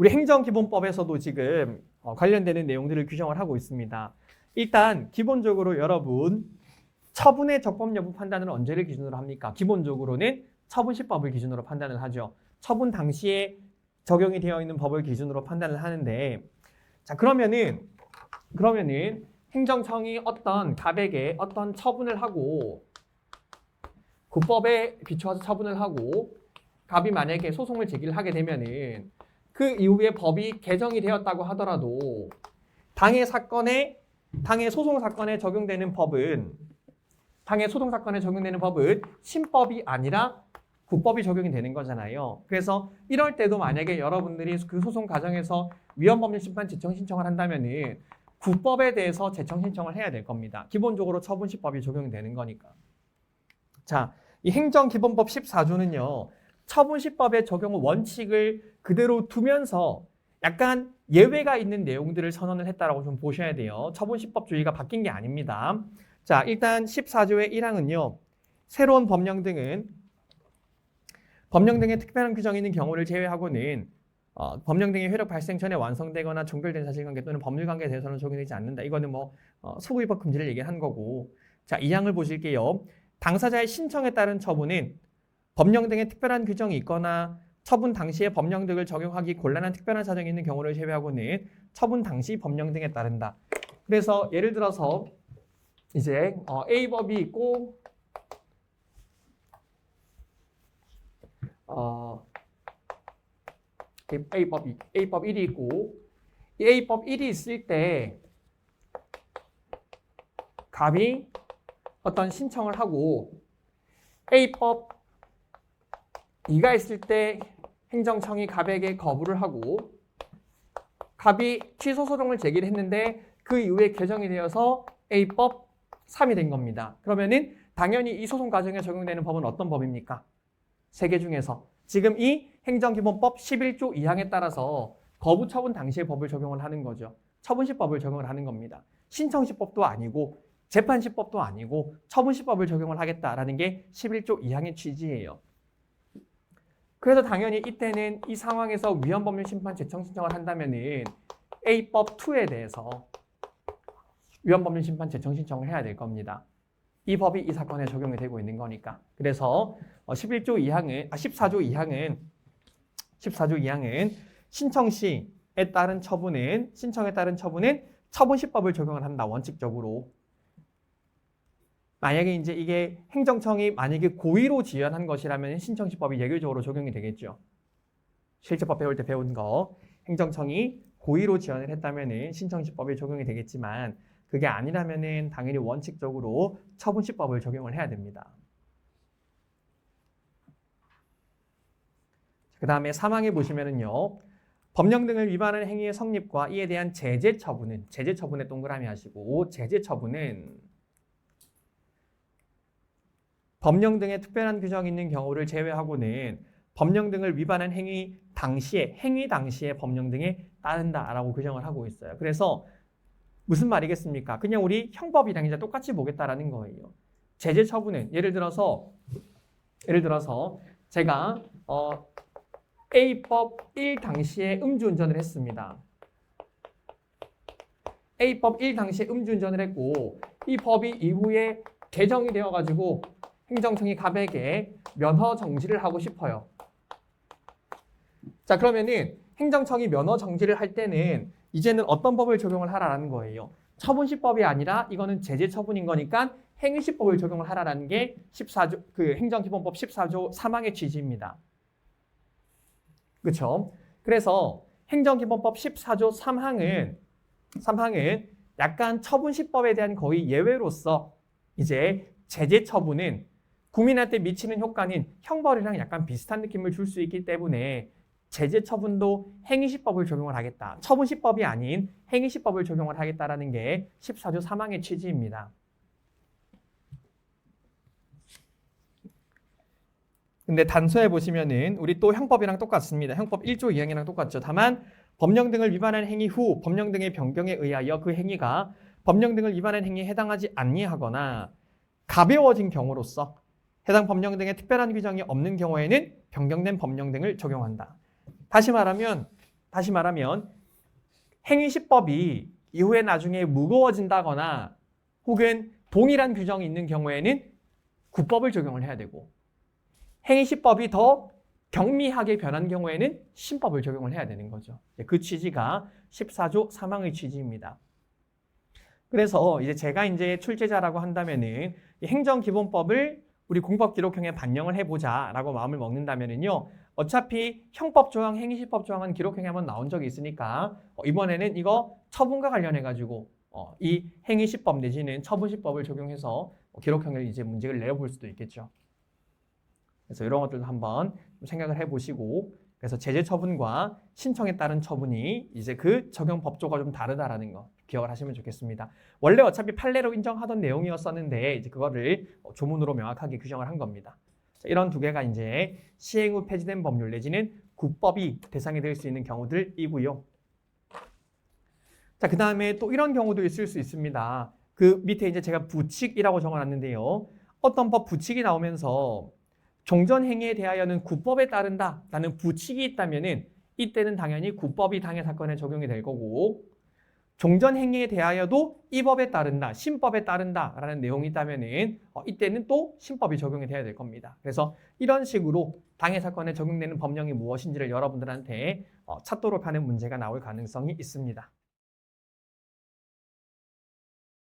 우리 행정기본법에서도 지금 관련되는 내용들을 규정을 하고 있습니다. 일단 기본적으로 여러분 처분의 적법 여부 판단을 언제를 기준으로 합니까? 기본적으로는 처분시법을 기준으로 판단을 하죠. 처분 당시에 적용이 되어 있는 법을 기준으로 판단을 하는데, 자 그러면은 행정청이 어떤 갑에게 어떤 처분을 하고 그 법에 비추어서 처분을 하고 갑이 만약에 소송을 제기를 하게 되면은 그 이후에 법이 개정이 되었다고 하더라도 당해 소송 사건에 적용되는 법은 신법이 아니라 국법이 적용이 되는 거잖아요. 그래서 이럴 때도 만약에 여러분들이 그 소송 과정에서 위헌법률심판 제청 신청을 한다면은 국법에 대해서 제청 신청을 해야 될 겁니다. 기본적으로 처분시법이 적용이 되는 거니까. 자, 이 행정기본법 14조는요. 처분시법의 적용 원칙을 그대로 두면서 약간 예외가 있는 내용들을 선언을 했다라고 좀 보셔야 돼요. 처분시법 주의가 바뀐 게 아닙니다. 자, 일단 14조의 1항은요. 새로운 법령 등의 특별한 규정이 있는 경우를 제외하고는 법령 등의 효력 발생 전에 완성되거나 종결된 사실관계 또는 법률관계에 대해서는 적용되지 않는다. 이거는 소급위법 금지를 얘기한 거고. 자, 2항을 보실게요. 당사자의 신청에 따른 처분은 법령 등의 특별한 규정이 있거나 처분 당시에 법령 등을 적용하기 곤란한 특별한 사정이 있는 경우를 제외하고는 처분 당시 법령 등에 따른다. 그래서 예를 들어서 이제 A법이 있고 A법 1이 있고 이 A법 1이 있을 때 갑이 어떤 신청을 하고 A법 2가 있을 때 행정청이 갑에게 거부를 하고 갑이 취소 소송을 제기를 했는데 그 이후에 개정이 되어서 A법 3이 된 겁니다. 그러면은 당연히 이 소송 과정에 적용되는 법은 어떤 법입니까? 세 개 중에서 지금 이 행정기본법 11조 2항에 따라서 거부 처분 당시의 법을 적용을 하는 거죠. 처분시법을 적용을 하는 겁니다. 신청시법도 아니고 재판시법도 아니고 처분시법을 적용을 하겠다라는 게 11조 2항의 취지예요. 그래서 당연히 이때는 이 상황에서 위헌법률심판 제청 신청을 한다면은 A법 2에 대해서 위헌법률심판 제청 신청을 해야 될 겁니다. 이 법이 이 사건에 적용이 되고 있는 거니까. 그래서 14조 2항은 신청에 따른 처분은 처분시법을 적용을 한다. 원칙적으로. 만약에 이제 이게 행정청이 만약에 고의로 지연한 것이라면 신청시법이 예외적으로 적용이 되겠죠. 실제법 배울 때 배운 거. 행정청이 고의로 지연을 했다면은 신청시법이 적용이 되겠지만 그게 아니라면은 당연히 원칙적으로 처분시법을 적용을 해야 됩니다. 그 다음에 3항에 보시면은요. 법령 등을 위반하는 행위의 성립과 이에 대한 제재 처분에 동그라미 하시고 제재 처분은 법령 등의 특별한 규정이 있는 경우를 제외하고는 법령 등을 위반한 행위 당시에 법령 등에 따른다라고 규정을 하고 있어요. 그래서 무슨 말이겠습니까? 그냥 우리 형법이랑 이제 똑같이 보겠다라는 거예요. 제재 처분은 예를 들어서 제가 A법 1 당시에 음주운전을 했습니다. A법 1 당시에 음주운전을 했고 이 법이 이후에 개정이 되어가지고 행정청이 갑에게 면허 정지를 하고 싶어요. 자, 그러면은 행정청이 면허 정지를 할 때는 이제는 어떤 법을 적용을 하라는 거예요. 처분시법이 아니라 이거는 제재 처분인 거니까 행위시법을 적용을 하라는 게 14조 행정기본법 14조 3항의 취지입니다. 그렇죠? 그래서 행정기본법 14조 3항은 약간 처분시법에 대한 거의 예외로서 이제 제재 처분은 국민한테 미치는 효과는 형벌이랑 약간 비슷한 느낌을 줄 수 있기 때문에 제재 처분도 행위시법을 적용을 하겠다. 처분시법이 아닌 행위시법을 적용을 하겠다라는 게 14조 3항의 취지입니다. 근데 단서에 보시면은 우리 또 형법이랑 똑같습니다. 형법 1조 2항이랑 똑같죠. 다만 법령 등을 위반한 행위 후 법령 등의 변경에 의하여 그 행위가 법령 등을 위반한 행위에 해당하지 아니하거나 가벼워진 경우로서 해당 법령 등의 특별한 규정이 없는 경우에는 변경된 법령 등을 적용한다. 다시 말하면 다시 말하면 행위시법이 이후에 나중에 무거워진다거나 혹은 동일한 규정이 있는 경우에는 구법을 적용을 해야 되고 행위시법이 더 경미하게 변한 경우에는 신법을 적용을 해야 되는 거죠. 그 취지가 14조 3항의 취지입니다. 그래서 이제 제가 이제 출제자라고 한다면은 이 행정기본법을 우리 공법기록형에 반영을 해보자라고 마음을 먹는다면은요. 어차피 형법 조항, 행위시법 조항은 기록형에 한번 나온 적이 있으니까 이번에는 이거 처분과 관련해가지고 이 행위시법 내지는 처분시법을 적용해서 기록형을 이제 문제를 내려볼 수도 있겠죠. 그래서 이런 것들도 한번 생각을 해보시고 그래서 제재 처분과 신청에 따른 처분이 이제 그 적용 법조가 좀 다르다라는 거 기억을 하시면 좋겠습니다. 원래 어차피 판례로 인정하던 내용이었었는데 이제 그거를 조문으로 명확하게 규정을 한 겁니다. 자, 이런 두 개가 이제 시행 후 폐지된 법률 내지는 구법이 대상이 될 수 있는 경우들이고요. 자, 그 다음에 또 이런 경우도 있을 수 있습니다. 그 밑에 이제 제가 부칙이라고 적어놨는데요. 어떤 법 부칙이 나오면서 종전 행위에 대하여는 구법에 따른다라는 부칙이 있다면은 이때는 당연히 구법이 당해 사건에 적용이 될 거고 종전 행위에 대하여도 이 법에 따른다, 신법에 따른다라는 내용이 있다면은 이때는 또 신법이 적용이 돼야 될 겁니다. 그래서 이런 식으로 당해 사건에 적용되는 법령이 무엇인지를 여러분들한테 찾도록 하는 문제가 나올 가능성이 있습니다.